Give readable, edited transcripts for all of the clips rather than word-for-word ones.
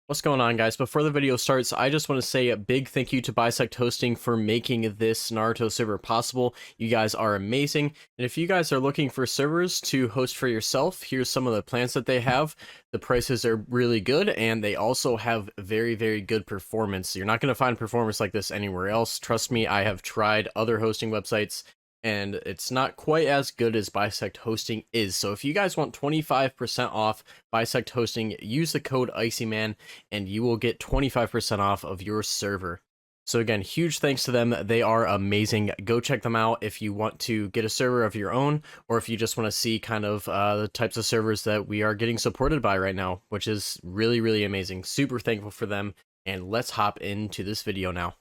What's going on, guys? Before the video starts, I just want to say a big thank you to Bisect Hosting for making this Naruto server possible. You guys are amazing. And if you guys are looking for servers to host for yourself, here's some of the plans that they have. The prices are really good, and they also have very, very good performance. You're not going to find performance like this anywhere else. Trust me, I have tried other hosting websites, and it's not quite as good as Bisect Hosting is. So if you guys want 25% off Bisect Hosting, use the code IceeRamen and you will get 25% off of your server. So again, huge thanks to them. They are amazing. Go check them out if you want to get a server of your own, or if you just want to see kind of the types of servers that we are getting supported by right now, which is really, really amazing. Super thankful for them. And let's hop into this video now.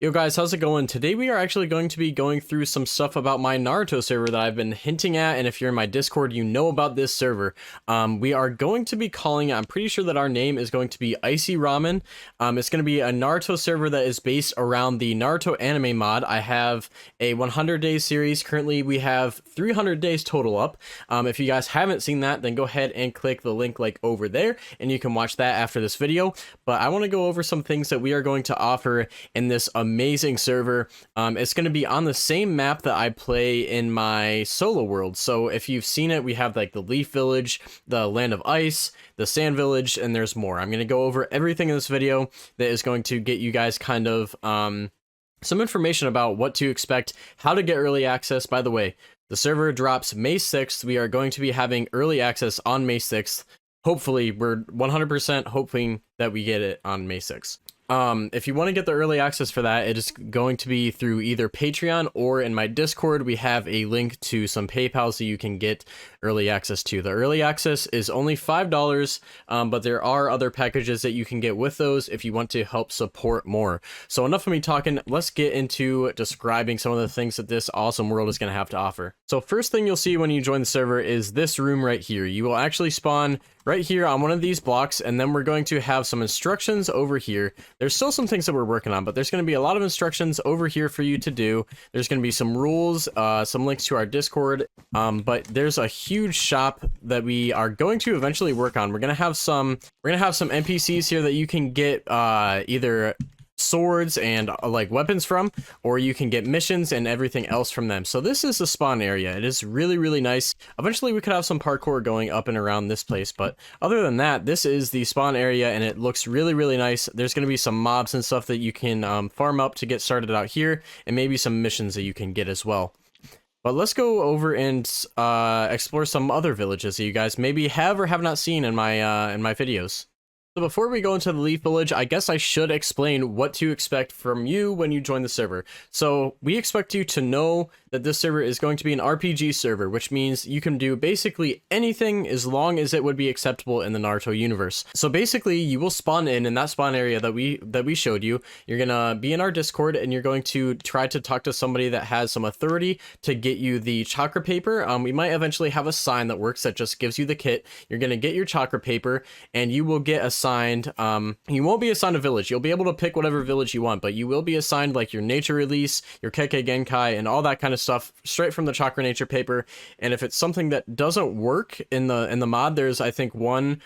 Yo guys, how's it going? Today we are actually going to be going through some stuff about my Naruto server that I've been hinting at, and if you're in my Discord, you know about this server. We are going to be calling it, I'm pretty sure that our name is going to be IceeRamen. It's going to be a Naruto server that is based around the Naruto anime mod. I have a 100-day series. Currently, we have 300 days total up. If you guys haven't seen that, then go ahead and click the link like over there, and you can watch that after this video. But I want to go over some things that we are going to offer in this amazing server. It's going to be on the same map that I play in my solo world. So if you've seen it, we have like the Leaf Village, the Land of Ice, the Sand Village, and there's more. I'm going to go over everything in this video that is going to get you guys kind of some information about what to expect, how to get early access. By the way, the server drops May 6th. We are going to be having early access on May 6th. Hopefully, we're 100% hoping that we get it on May 6th. If you want to get the early access for that, it is going to be through either Patreon or in my Discord. We have a link to some PayPal so you can get early access to. The early access is only $5, but there are other packages that you can get with those if you want to help support more. So enough of me talking, let's get into describing some of the things that this awesome world is going to have to offer. So first thing you'll see when you join the server is this room right here. You will actually spawn right here on one of these blocks, and then we're going to have some instructions over here. There's still some things that we're working on, but there's going to be a lot of instructions over here for you to do. There's going to be some rules, some links to our Discord, but there's a huge shop that we are going to eventually work on. We're going to have some NPCs here that you can get either swords and like weapons from, or you can get missions and everything else from them. So this is the spawn area. It is really, really nice. Eventually we could have some parkour going up and around this place, but other than that, this is the spawn area and it looks really, really nice. There's going to be some mobs and stuff that you can farm up to get started out here, and maybe some missions that you can get as well. But let's go over and explore some other villages that you guys maybe have or have not seen in my videos. So before we go into the Leaf Village, I guess I should explain what to expect from you when you join the server. So we expect you to know that this server is going to be an RPG server, which means you can do basically anything as long as it would be acceptable in the Naruto universe. So basically, you will spawn in that spawn area that we showed you. You're gonna be in our Discord, and you're going to try to talk to somebody that has some authority to get you the chakra paper. We might eventually have a sign that works that just gives you the kit. You're gonna get your chakra paper, and you will get assigned. You won't be assigned a village. You'll be able to pick whatever village you want, but you will be assigned like your nature release, your Kekkei Genkai, and all that kind of stuff straight from the chakra nature paper. And if it's something that doesn't work in the mod, there's I think one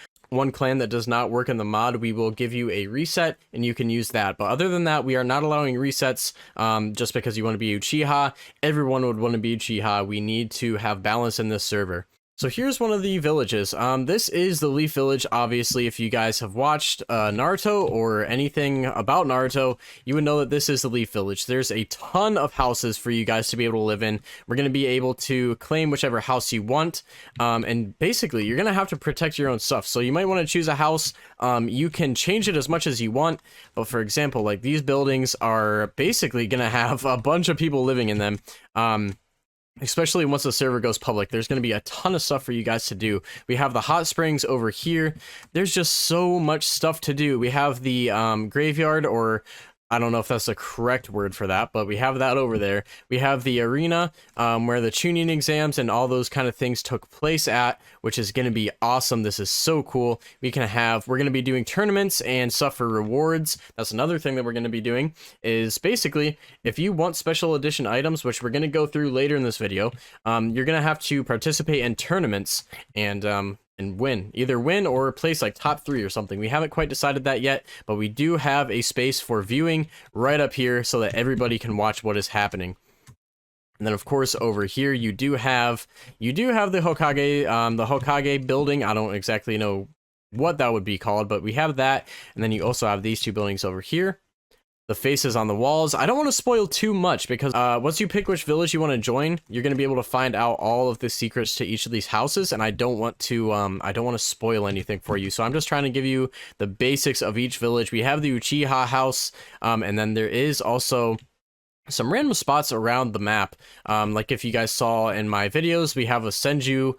clan that does not work in the mod, we will give you a reset and you can use that. But other than that, we are not allowing resets just because you want to be Uchiha. Everyone would want to be Uchiha. We need to have balance in this server. So here's one of the villages. This is the Leaf Village. Obviously, if you guys have watched Naruto or anything about Naruto, you would know that this is the Leaf Village. There's a ton of houses for you guys to be able to live in. We're going to be able to claim whichever house you want. And basically, you're going to have to protect your own stuff. So you might want to choose a house. You can change it as much as you want. But for example, like these buildings are basically going to have a bunch of people living in them. Especially once the server goes public, there's going to be a ton of stuff for you guys to do. We have the hot springs over here. There's just so much stuff to do. We have the graveyard, or I don't know if that's the correct word for that, but we have that over there. We have the arena where the tuning exams and all those kind of things took place at, which is going to be awesome. This is so cool. We're going to be doing tournaments and stuff for rewards. That's another thing that we're going to be doing is basically, if you want special edition items, which we're going to go through later in this video, you're going to have to participate in tournaments, and and win. Either win or place like top 3 or something. We haven't quite decided that yet, but we do have a space for viewing right up here so that everybody can watch what is happening. And then of course over here you do have the Hokage building. I don't exactly know what that would be called, but we have that. And then you also have these 2 buildings over here. The faces on the walls. I don't want to spoil too much because once you pick which village you want to join, you're going to be able to find out all of the secrets to each of these houses, and I don't want to spoil anything for you. So I'm just trying to give you the basics of each village. We have the Uchiha house, and then there is also some random spots around the map. Like if you guys saw in my videos, we have a Senju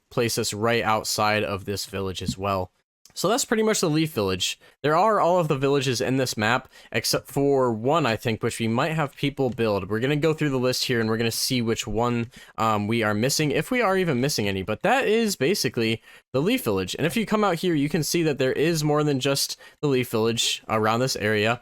place that's right outside of this village as well. So that's pretty much the Leaf Village. There are all of the villages in this map, except for one, I think, which we might have people build. We're going to go through the list here, and we're going to see which one we are missing, if we are even missing any. But that is basically the Leaf Village. And if you come out here, you can see that there is more than just the Leaf Village around this area.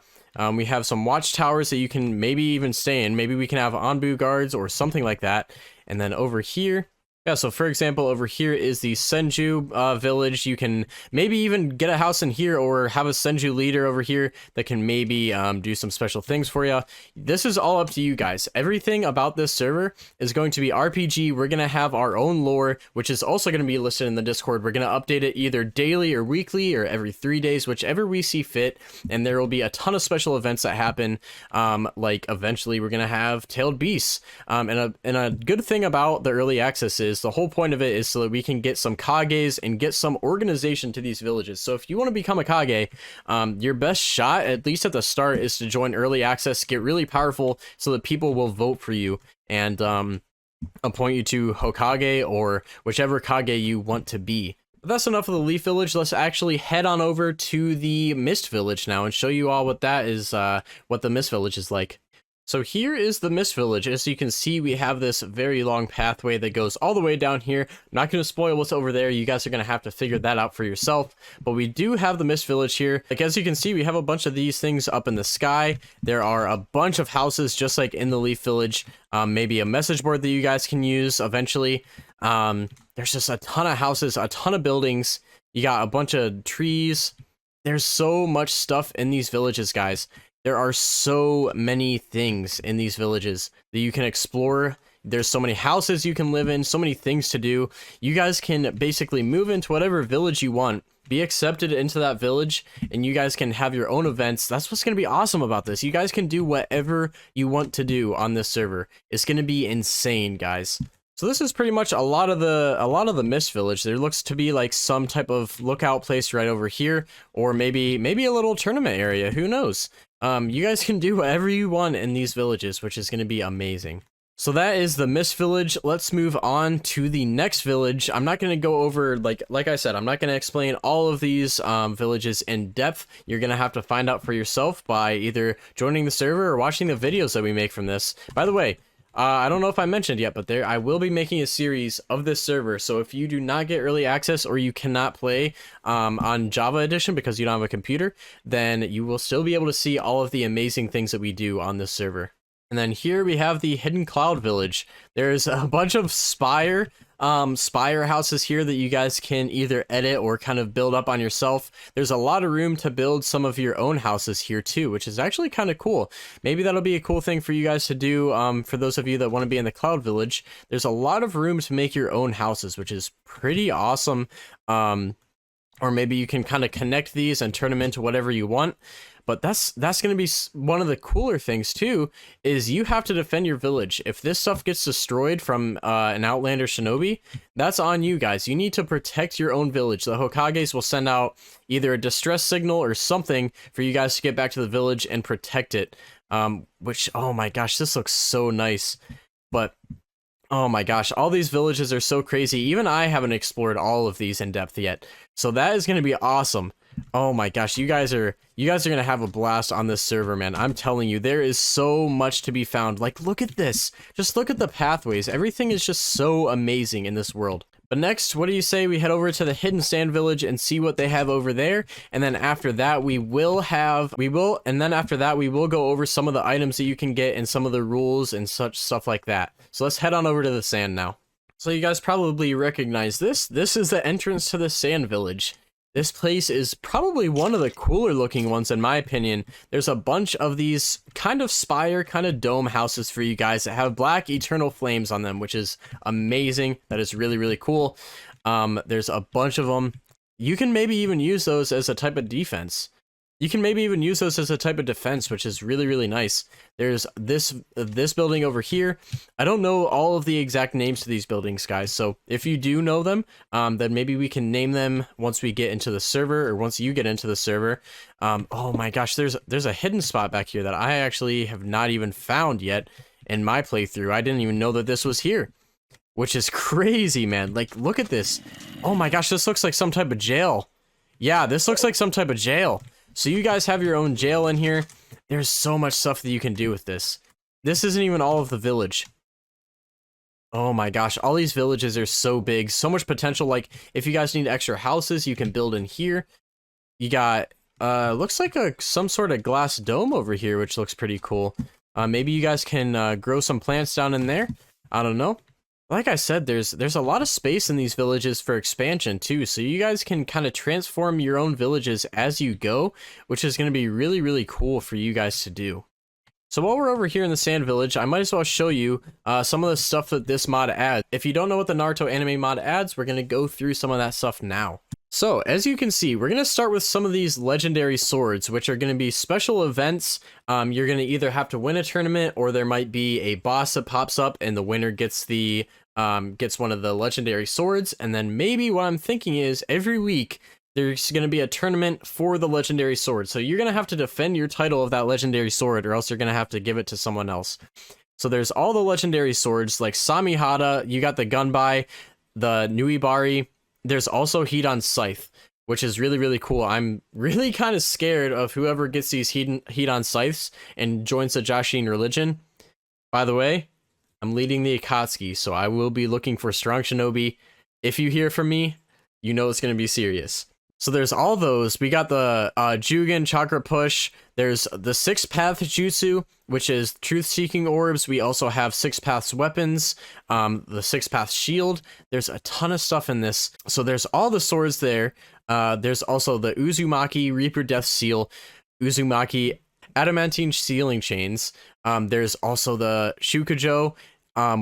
We have some watchtowers that you can maybe even stay in. Maybe we can have Anbu guards or something like that. And then over here... yeah, so for example, over here is the Senju village. You can maybe even get a house in here or have a Senju leader over here that can maybe do some special things for you. This is all up to you guys. Everything about this server is going to be RPG. We're going to have our own lore, which is also going to be listed in the Discord. We're going to update it either daily or weekly or every 3 days, whichever we see fit. And there will be a ton of special events that happen. Like eventually we're going to have Tailed Beasts. And a good thing about the early access is the whole point of it is so that we can get some Kages and get some organization to these villages. So if you want to become a Kage, your best shot, at least at the start, is to join early access, get really powerful so that people will vote for you and appoint you to Hokage or whichever Kage you want to be. But that's enough of the Leaf Village. Let's actually head on over to the Mist Village now and show you all what that is, what the Mist Village is like. So here is the Mist Village. As you can see, we have this very long pathway that goes all the way down here. I'm not going to spoil what's over there. You guys are going to have to figure that out for yourself. But we do have the Mist Village here. Like, as you can see, we have a bunch of these things up in the sky. There are a bunch of houses just like in the Leaf Village. Maybe a message board that you guys can use eventually. There's just a ton of houses, a ton of buildings. You got a bunch of trees. There's so much stuff in these villages, guys. There are so many things in these villages that you can explore. There's so many houses you can live in, so many things to do. You guys can basically move into whatever village you want, be accepted into that village, and you guys can have your own events. That's what's going to be awesome about this. You guys can do whatever you want to do on this server. It's going to be insane, guys. So this is pretty much a lot of the Mist Village. There looks to be like some type of lookout place right over here, or maybe a little tournament area. Who knows? You guys can do whatever you want in these villages, which is going to be amazing. So that is the Mist Village. Let's move on to the next village. I'm not going to go over, like I said, I'm not going to explain all of these villages in depth. You're going to have to find out for yourself by either joining the server or watching the videos that we make from this. By the way, I don't know if I mentioned yet, but I will be making a series of this server. So if you do not get early access or you cannot play on Java Edition because you don't have a computer, then you will still be able to see all of the amazing things that we do on this server. And then here we have the Hidden Cloud Village. There's a bunch of spire houses here that you guys can either edit or kind of build up on yourself. There's a lot of room to build some of your own houses here too, which is actually kind of cool. Maybe that'll be a cool thing for you guys to do. For those of you that want to be in the Cloud Village, there's a lot of room to make your own houses, which is pretty awesome. Or maybe you can kind of connect these and turn them into whatever you want. But that's going to be one of the cooler things too, is you have to defend your village. If this stuff gets destroyed from an Outlander Shinobi, that's on you guys. You need to protect your own village. The Hokages will send out either a distress signal or something for you guys to get back to the village and protect it. Which, oh my gosh, this looks so nice. But oh my gosh, all these villages are so crazy. Even I haven't explored all of these in depth yet. So that is going to be awesome. Oh my gosh, you guys are going to have a blast on this server, man. I'm telling you, there is so much to be found. Like, look at this. Just look at the pathways. Everything is just so amazing in this world. But next, what do you say we head over to the Hidden Sand Village and see what they have over there? And then after that, we will go over some of the items that you can get and some of the rules and such stuff like that. So let's head on over to the sand now. So you guys probably recognize this. This is the entrance to the Sand Village. This place is probably one of the cooler looking ones in my opinion. There's a bunch of these kind of spire, kind of dome houses for you guys that have black eternal flames on them, which is amazing. That is really, really cool. There's a bunch of them. You can maybe even use those as a type of defense. You can maybe even use those as a type of defense, which is really, really nice. There's this building over here. I don't know all of the exact names to these buildings, guys. So if you do know them, then maybe we can name them once we get into the server, or once you get into the server. Oh my gosh, there's a hidden spot back here that I actually have not even found yet in my playthrough. I didn't even know that this was here, which is crazy, man. Like, look at this. Oh my gosh, this looks like some type of jail. Yeah, this looks like some type of jail. So you guys have your own jail in here. There's so much stuff that you can do with this. This isn't even all of the village. Oh my gosh, all these villages are so big, so much potential. Like, if you guys need extra houses, you can build in here. You got, looks like some sort of glass dome over here, which looks pretty cool. Maybe you guys can grow some plants down in there. I don't know. Like I said, there's a lot of space in these villages for expansion too, so you guys can kind of transform your own villages as you go, which is going to be really, really cool for you guys to do. So while we're over here in the Sand Village, I might as well show you some of the stuff that this mod adds. If you don't know what the Naruto anime mod adds, we're going to go through some of that stuff now. So, as you can see, we're going to start with some of these legendary swords, which are going to be special events. You're going to either have to win a tournament, or there might be a boss that pops up and the winner gets the gets one of the legendary swords. And then maybe what I'm thinking is every week there's going to be a tournament for the legendary sword. So you're going to have to defend your title of that legendary sword, or else you're going to have to give it to someone else. So there's all the legendary swords like Samihara, you got the Gunbai, the Nuibari. There's also Heat-on Scythe, which is really, really cool. I'm really kind of scared of whoever gets these Heat-on Scythes and joins the Jashin religion. By the way, I'm leading the Akatsuki, so I will be looking for strong shinobi. If you hear from me, you know it's going to be serious. So there's all those. We got the Jugen Chakra Push. There's the Six Path Jutsu, which is Truth-Seeking Orbs. We also have Six Paths Weapons, the Six Path Shield. There's a ton of stuff in this. So there's all the swords there. There's also the Uzumaki Reaper Death Seal, Uzumaki Adamantine Sealing Chains. There's also the Shukujo,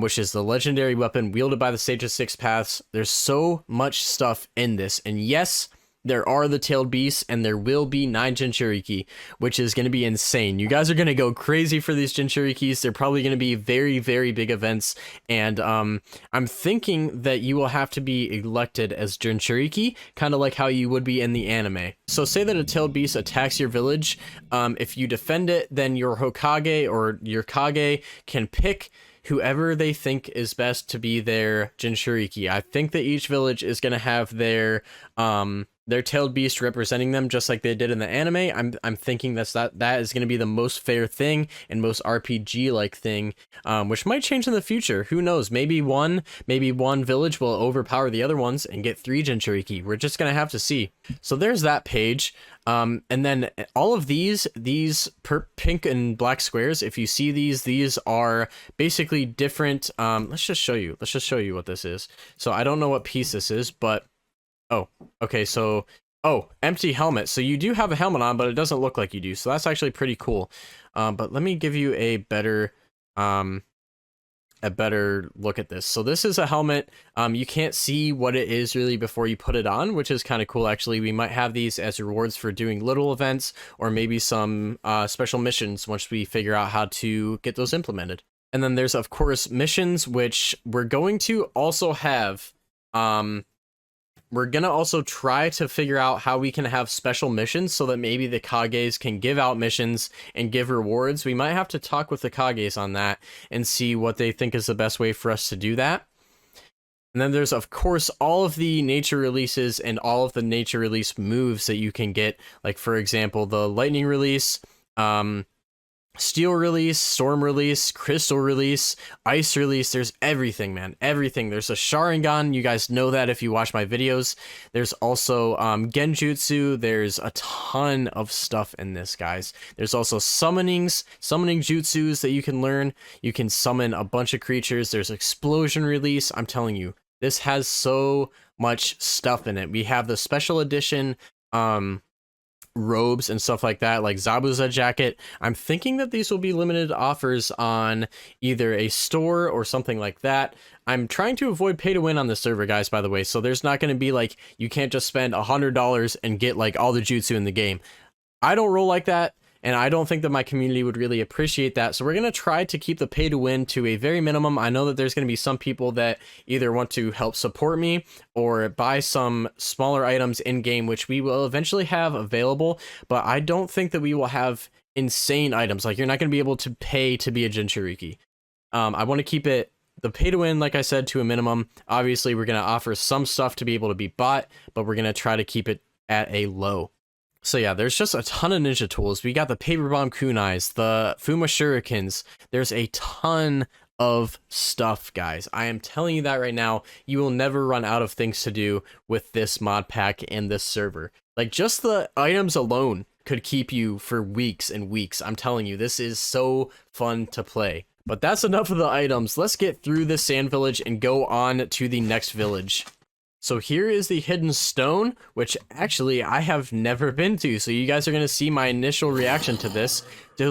which is the legendary weapon wielded by the Sage of Six Paths. There's so much stuff in this. And yes, there are the tailed beasts, and there will be 9 Jinchuriki, which is going to be insane. You guys are going to go crazy for these Jinchurikis. They're probably going to be very, very big events, and I'm thinking that you will have to be elected as Jinchuriki, kind of like how you would be in the anime. So say that a tailed beast attacks your village. If you defend it, then your Hokage or your Kage can pick whoever they think is best to be their Jinchuriki. I think that each village is going to have their tailed beast representing them, just like they did in the anime. I'm thinking that is going to be the most fair thing and most RPG like thing, which might change in the future. Who knows? Maybe one village will overpower the other ones and get 3 Jinchuriki. We're just gonna have to see. So there's that page. And then all of these pink and black squares, if you see these are basically different. Let's just show you what this is. So I don't know what piece this is, but oh, okay, so, empty helmet. So you do have a helmet on, but it doesn't look like you do. So that's actually pretty cool. But let me give you a better look at this. So this is a helmet. You can't see what it is really before you put it on, which is kind of cool, actually. We might have these as rewards for doing little events, or maybe some special missions once we figure out how to get those implemented. And then there's, of course, missions, which we're going to also have... We're going to also try to figure out how we can have special missions so that maybe the Kages can give out missions and give rewards. We might have to talk with the Kages on that and see what they think is the best way for us to do that. And then there's, of course, all of the nature releases and all of the nature release moves that you can get. Like, for example, the lightning release, Steel release, storm release, crystal release, ice release. There's everything, man. Everything. There's a Sharingan. You guys know that if you watch my videos. There's also Genjutsu. There's a ton of stuff in this, guys. There's also summoning jutsus that you can learn. You can summon a bunch of creatures. There's explosion release. I'm telling you, this has so much stuff in it. We have the special edition robes and stuff like that, like Zabuza jacket. I'm thinking that these will be limited offers on either a store or something like that. I'm trying to avoid pay to win on this server, guys, by the way, so there's not going to be like you can't just spend $100 and get like all the jutsu in the game. I don't roll like that, and I don't think that my community would really appreciate that. So we're going to try to keep the pay to win to a very minimum. I know that there's going to be some people that either want to help support me or buy some smaller items in game, which we will eventually have available. But I don't think that we will have insane items. Like, you're not going to be able to pay to be a Jinchuriki. I want to keep it the pay to win, like I said, to a minimum. Obviously, we're going to offer some stuff to be able to be bought, but we're going to try to keep it at a low. So yeah, there's just a ton of ninja tools. We got the paper bomb kunais, the Fuma shurikens. There's a ton of stuff, guys. I am telling you that right now. You will never run out of things to do with this mod pack and this server. Like, just the items alone could keep you for weeks and weeks. I'm telling you, this is so fun to play. But that's enough of the items. Let's get through this sand village and go on to the next village. So here is the hidden stone, which actually I have never been to. So you guys are going to see my initial reaction to this.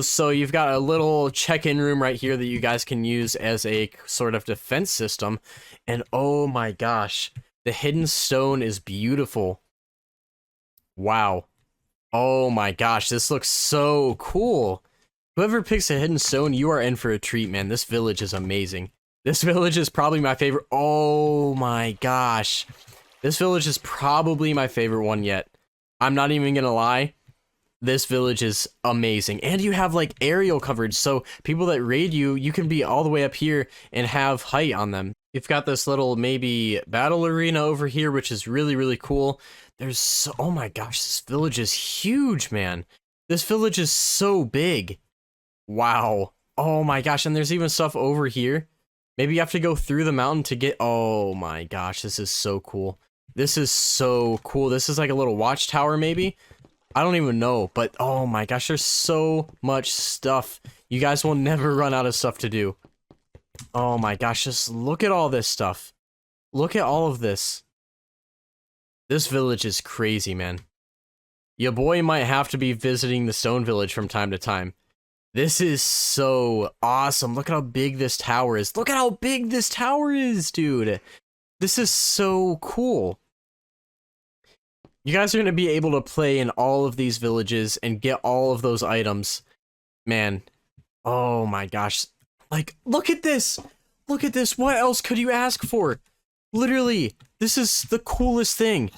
So you've got a little check-in room right here that you guys can use as a sort of defense system. And oh my gosh, the hidden stone is beautiful. Wow. Oh my gosh, this looks so cool. Whoever picks a hidden stone, you are in for a treat, man. This village is amazing. This village is probably my favorite. Oh my gosh. This village is probably my favorite one yet. I'm not even gonna lie. This village is amazing. And you have like aerial coverage. So people that raid you, you can be all the way up here and have height on them. You've got this little maybe battle arena over here, which is really, really cool. There's so, oh my gosh, this village is huge, man. This village is so big. Wow. Oh my gosh. And there's even stuff over here. Maybe you have to go through the mountain to get... Oh my gosh, this is so cool. This is so cool. This is like a little watchtower, maybe? I don't even know, but oh my gosh, there's so much stuff. You guys will never run out of stuff to do. Oh my gosh, just look at all this stuff. Look at all of this. This village is crazy, man. Your boy might have to be visiting the stone village from time to time. This is so awesome. Look at how big this tower is. Look at how big this tower is, dude. This is so cool. You guys are going to be able to play in all of these villages and get all of those items. Man. Oh my gosh. Like, look at this. Look at this. What else could you ask for? Literally, this is the coolest thing.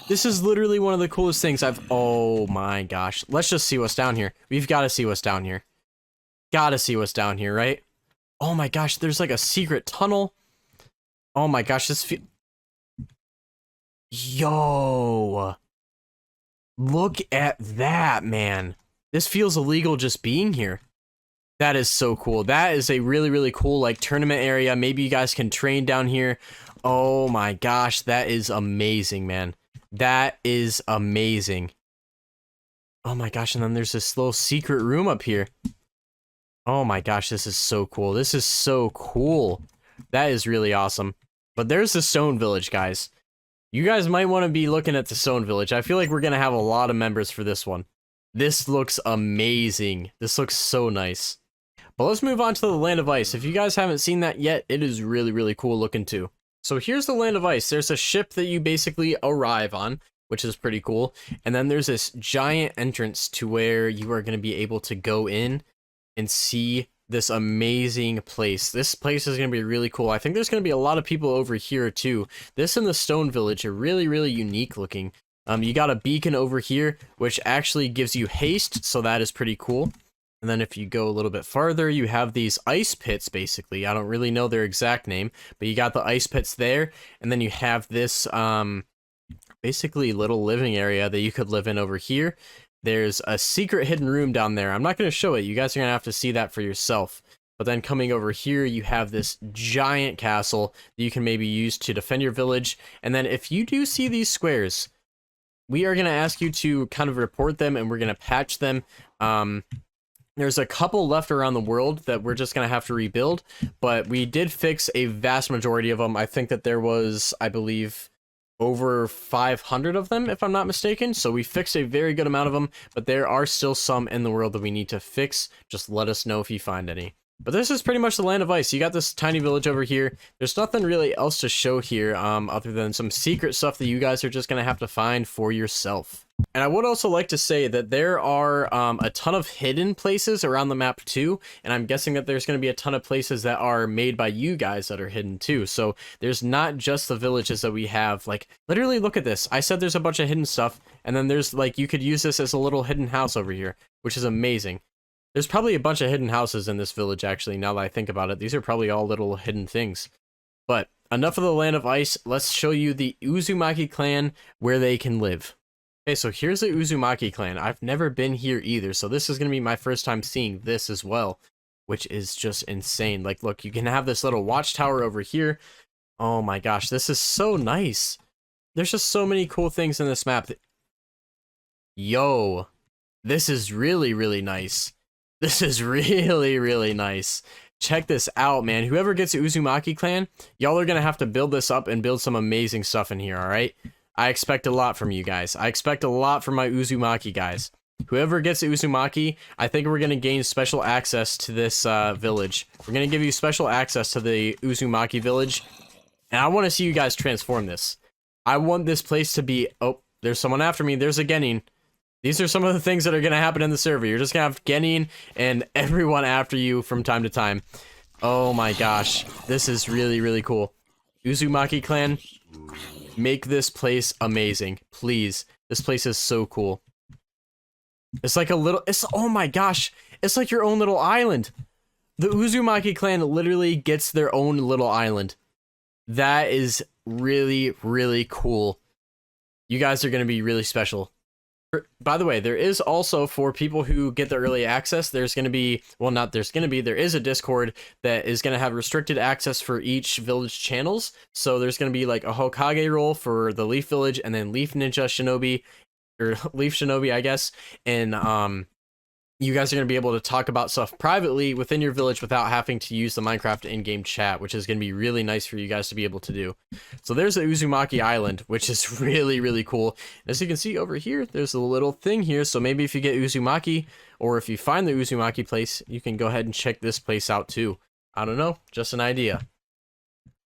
This is literally one of the coolest things I've... Oh my gosh. Let's just see what's down here. We've got to see what's down here. Gotta see what's down here, right? Oh my gosh, there's like a secret tunnel. Oh my gosh, Yo! Look at that, man. This feels illegal just being here. That is so cool. That is a really, really cool, like, tournament area. Maybe you guys can train down here. Oh my gosh, that is amazing, man. That is amazing. Oh my gosh, and then there's this little secret room up here. Oh my gosh, this is so cool. This is so cool. That is really awesome. But there's the stone village, guys. You guys might want to be looking at the stone village. I feel like we're going to have a lot of members for this one. This looks amazing. This looks so nice. But let's move on to the Land of Ice. If you guys haven't seen that yet, it is really, really cool looking too. So here's the Land of Ice. There's a ship that you basically arrive on, which is pretty cool. And then there's this giant entrance to where you are going to be able to go in and see this amazing place. This place is going to be really cool. I think there's going to be a lot of people over here too. This and the stone village are really, really unique looking. You got a beacon over here, which actually gives you haste, so that is pretty cool. And then if you go a little bit farther, you have these ice pits, basically. I don't really know their exact name, but you got the ice pits there, and then you have this, basically little living area that you could live in over here. there's a secret hidden room down there. I'm not going to show it. You guys are going to have to see that for yourself. But then coming over here, you have this giant castle that you can maybe use to defend your village. And then if you do see these squares, we are going to ask you to kind of report them, and we're going to patch them. There's a couple left around the world that we're just going to have to rebuild, but we did fix a vast majority of them. I think that there was, I believe, over 500 of them, if I'm not mistaken. So we fixed a very good amount of them, but there are still some in the world that we need to fix. Just let us know if you find any. But this is pretty much the land of ice. You got this tiny village over here. There's nothing really else to show here other than some secret stuff that you guys are just going to have to find for yourself. And I would also like to say that there are a ton of hidden places around the map too, and I'm guessing that there's going to be a ton of places that are made by you guys that are hidden too. So there's not just the villages that we have. Like, literally look at this. I said there's a bunch of hidden stuff, and then there's like, you could use this as a little hidden house over here, which is amazing. There's probably a bunch of hidden houses in this village, actually, now that I think about it. These are probably all little hidden things. But enough of the land of ice. Let's show you the Uzumaki Clan, where they can live. Okay, so here's the Uzumaki Clan. I've never been here either, so this is going to be my first time seeing this as well, which is just insane. Like, look, you can have this little watchtower over here. Oh my gosh, this is so nice. There's just so many cool things in this map. Yo, this is really, really nice. This is really, really nice. Check this out, man. Whoever gets Uzumaki Clan, y'all are going to have to build this up and build some amazing stuff in here, all right? I expect a lot from you guys. I expect a lot from my Uzumaki guys. Whoever gets Uzumaki, I think we're going to gain special access to this village. We're going to give you special access to the Uzumaki village. And I want to see you guys transform this. I want this place to be... Oh, there's someone after me. There's a Genin. These are some of the things that are going to happen in the server. You're just going to have Genin and everyone after you from time to time. Oh my gosh. This is really, really cool. Uzumaki Clan, make this place amazing. Please. This place is so cool. It's like a little... oh my gosh. It's like your own little island. The Uzumaki Clan literally gets their own little island. That is really, really cool. You guys are going to be really special. By the way, there is also, for people who get the early access, there's going to be, well, not there's going to be, there is a Discord that is going to have restricted access for each village channels. So there's going to be like a Hokage role for the Leaf Village, and then Leaf Ninja Shinobi, or Leaf Shinobi, I guess. And you guys are going to be able to talk about stuff privately within your village without having to use the Minecraft in-game chat, which is going to be really nice for you guys to be able to do. So there's the Uzumaki Island, which is really, really cool. As you can see over here, there's a little thing here. So maybe if you get Uzumaki, or if you find the Uzumaki place, you can go ahead and check this place out too. I don't know, just an idea.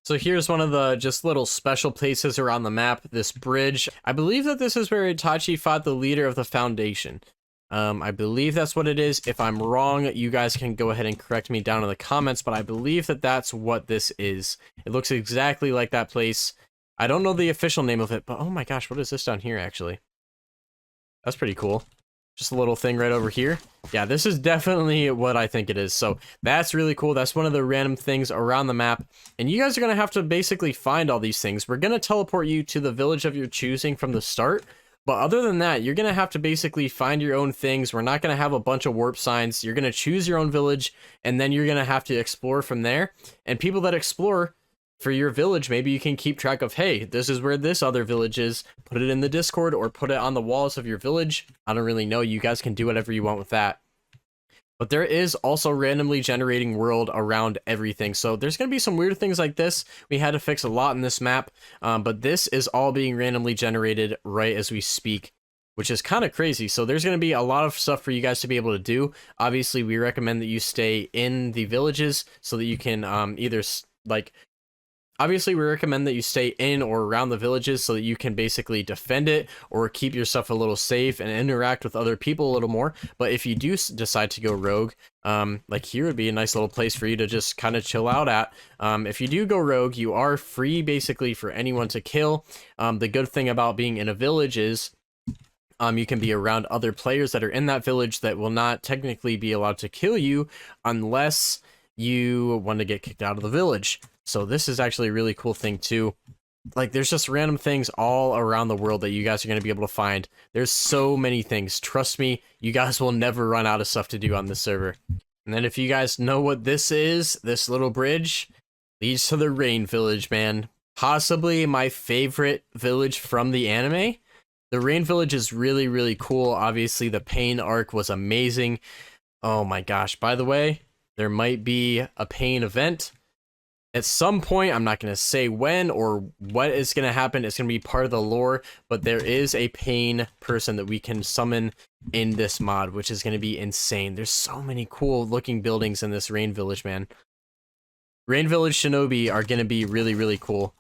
So here's one of the just little special places around the map, this bridge. I believe that this is where Itachi fought the leader of the Foundation. I believe that's what it is. If I'm wrong, you guys can go ahead and correct me down in the comments, but I believe that that's what this is. It looks exactly like that place. I don't know the official name of it, but oh my gosh, what is this down here actually? That's pretty cool. Just a little thing right over here. Yeah, this is definitely what I think it is. So that's really cool. That's one of the random things around the map. And you guys are going to have to basically find all these things. We're going to teleport you to the village of your choosing from the start. But other than that, you're going to have to basically find your own things. We're not going to have a bunch of warp signs. You're going to choose your own village, and then you're going to have to explore from there. And people that explore for your village, maybe you can keep track of, hey, this is where this other village is. Put it in the Discord or put it on the walls of your village. I don't really know. You guys can do whatever you want with that. But there is also randomly generating world around everything. So there's going to be some weird things like this. We had to fix a lot in this map. But this is all being randomly generated right as we speak, which is kind of crazy. So there's going to be a lot of stuff for you guys to be able to do. Obviously, we recommend that you stay in the villages so that you can either like... Obviously, we recommend that you stay in or around the villages so that you can basically defend it or keep yourself a little safe and interact with other people a little more. But if you do decide to go rogue, like here would be a nice little place for you to just kind of chill out at. If you do go rogue, you are free basically for anyone to kill. The good thing about being in a village is you can be around other players that are in that village that will not technically be allowed to kill you unless you want to get kicked out of the village. So this is actually a really cool thing too. like there's just random things all around the world that you guys are going to be able to find. There's so many things. Trust me, you guys will never run out of stuff to do on this server. And then if you guys know what this is, this little bridge leads to the Rain Village, man. Possibly my favorite village from the anime. The Rain Village is really, really cool. Obviously, the Pain arc was amazing. Oh my gosh. By the way, there might be a Pain event at some point. I'm not going to say when or what is going to happen. It's going to be part of the lore, but there is a Pain person that we can summon in this mod, which is going to be insane. There's so many cool looking buildings in this Rain Village, man. Rain Village Shinobi are going to be really, really cool.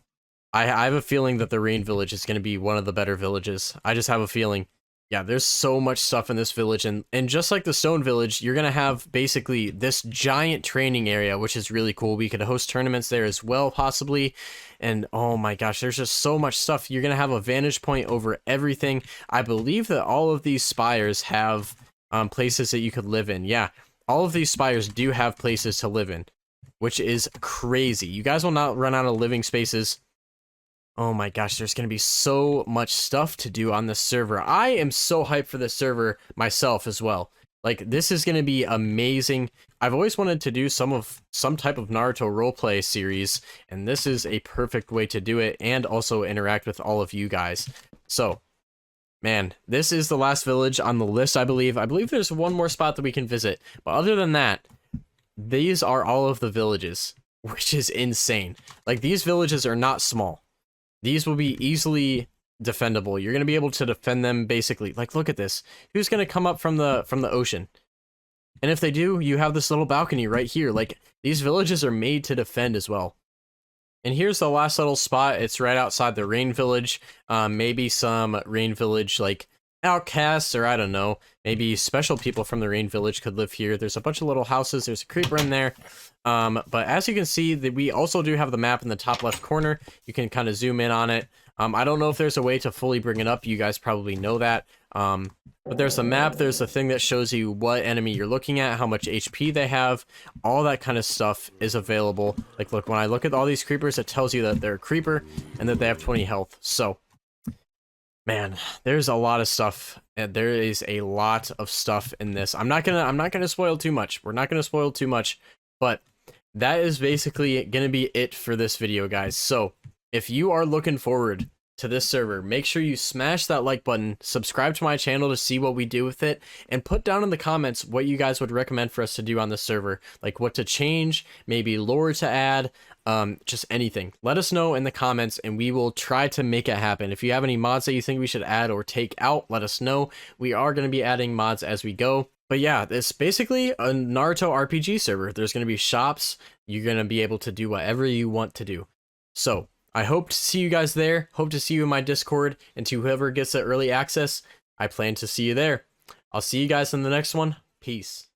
I have a feeling that the Rain Village is going to be one of the better villages. I just have a feeling. Yeah, there's so much stuff in this village, and just like the Stone Village, you're going to have basically this giant training area, which is really cool. We could host tournaments there as well, possibly, and oh my gosh, there's just so much stuff. You're going to have a vantage point over everything. I believe that all of these spires have places that you could live in. Yeah, all of these spires do have places to live in, which is crazy. You guys will not run out of living spaces. Oh my gosh, there's going to be so much stuff to do on this server. I am so hyped for this server myself as well. Like, this is going to be amazing. I've always wanted to do some type of Naruto roleplay series, and this is a perfect way to do it and also interact with all of you guys. So, man, this is the last village on the list, I believe. I believe there's one more spot that we can visit, but other than that, these are all of the villages, which is insane. Like, these villages are not small. These will be easily defendable. You're going to be able to defend them basically. Like, look at this. Who's going to come up from the ocean? And if they do, you have this little balcony right here. Like, these villages are made to defend as well. And here's the last little spot. It's right outside the Rain Village. Maybe some Rain Village, like, outcasts, or I don't know. Maybe special people from the Rain Village could live here. There's a bunch of little houses. There's a creeper in there. But as you can see, we also do have the map in the top left corner. You can kind of zoom in on it. I don't know if there's a way to fully bring it up. You guys probably know that. But there's a map. There's a thing that shows you what enemy you're looking at, how much HP they have. All that kind of stuff is available. Like, look, when I look at all these creepers, it tells you that they're a creeper and that they have 20 health. So, man, there's a lot of stuff, and there is a lot of stuff in this. I'm not gonna spoil too much. We're not gonna spoil too much, but that is basically gonna be it for this video, guys. So if you are looking forward to this server, make sure you smash that like button, subscribe to my channel to see what we do with it, and put down in the comments what you guys would recommend for us to do on the server, like what to change, maybe lore to add, just anything. Let us know in the comments and we will try to make it happen. If you have any mods that you think we should add or take out, let us know. We are going to be adding mods as we go. But yeah, it's basically a Naruto RPG server. There's going to be shops. You're going to be able to do whatever you want to do. So I hope to see you guys there. Hope to see you in my Discord, and to whoever gets the early access, I plan to see you there. I'll see you guys in the next one. Peace.